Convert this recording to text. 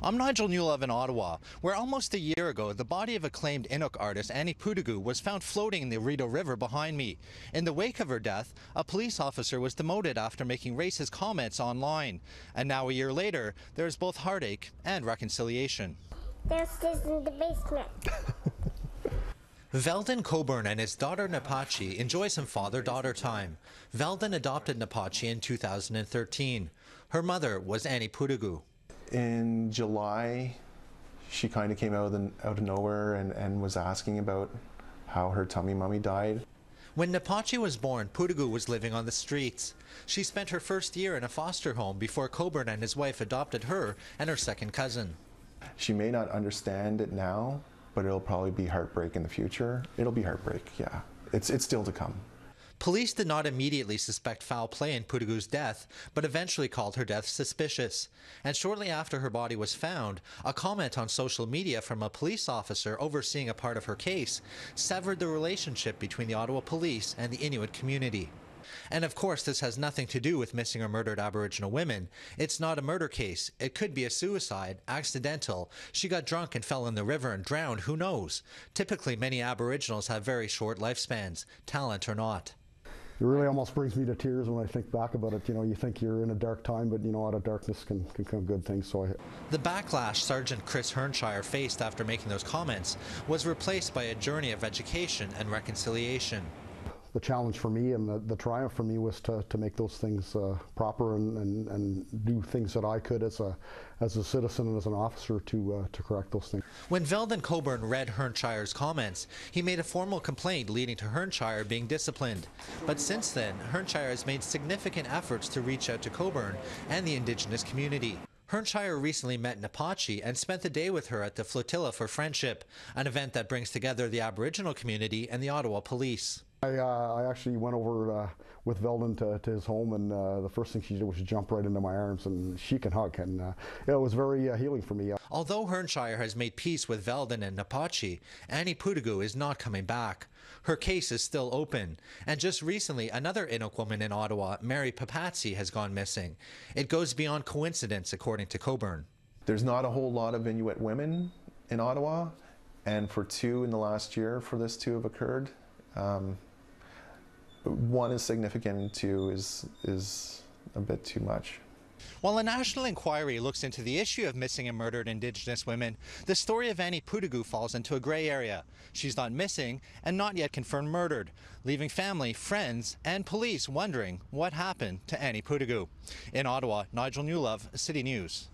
I'm Nigel Newlove in Ottawa, where almost a year ago, the body of acclaimed Inuk artist Annie Pootoogook was found floating in the Rideau River behind me. In the wake of her death, a police officer was demoted after making racist comments online. And now a year later, there is both heartache and reconciliation. There's this in the basement. Veldon Coburn and his daughter Napachi enjoy some father-daughter time. Veldon adopted Napachi in 2013. Her mother was Annie Pootoogook. In July, she kind of came out of nowhere and was asking about how her tummy mummy died. When Napachi was born, Pootoogook was living on the streets. She spent her first year in a foster home before Coburn and his wife adopted her and her second cousin. She may not understand it now, but it'll probably be heartbreak in the future. It'll be heartbreak, yeah. It's still to come. Police did not immediately suspect foul play in Pootoogook's death, but eventually called her death suspicious. And shortly after her body was found, a comment on social media from a police officer overseeing a part of her case severed the relationship between the Ottawa police and the Inuit community. And of course, this has nothing to do with missing or murdered Aboriginal women. It's not a murder case. It could be a suicide, accidental. She got drunk and fell in the river and drowned, who knows? Typically, many Aboriginals have very short lifespans, talent or not. It really almost brings me to tears when I think back about it. You know, you think you're in a dark time, but you know, out of darkness can come good things. The backlash Sergeant Chris Hernshire faced after making those comments was replaced by a journey of education and reconciliation. The challenge for me and the triumph for me was to make those things proper and do things that I could as a citizen and as an officer to correct those things. When Veldon Coburn read Hernshire's comments, he made a formal complaint leading to Hernshire being disciplined. But since then, Hernshire has made significant efforts to reach out to Coburn and the Indigenous community. Hernshire recently met Napachi and spent the day with her at the Flotilla for Friendship, an event that brings together the Aboriginal community and the Ottawa police. I actually went over with Veldon to his home, and the first thing she did was jump right into my arms, and she can hug, and it was very healing for me. Although Hernshire has made peace with Veldon and Napachi, Annie Pootoogook is not coming back. Her case is still open, and just recently another Inuk woman in Ottawa, Mary Papatsy, has gone missing. It goes beyond coincidence, according to Coburn. There's not a whole lot of Inuit women in Ottawa, and for two in the last year for this to have occurred, one is significant and two is a bit too much. While a national inquiry looks into the issue of missing and murdered Indigenous women, the story of Annie Pootoogook falls into a grey area. She's not missing and not yet confirmed murdered, leaving family, friends and police wondering what happened to Annie Pootoogook. In Ottawa, Nigel Newlove, City News.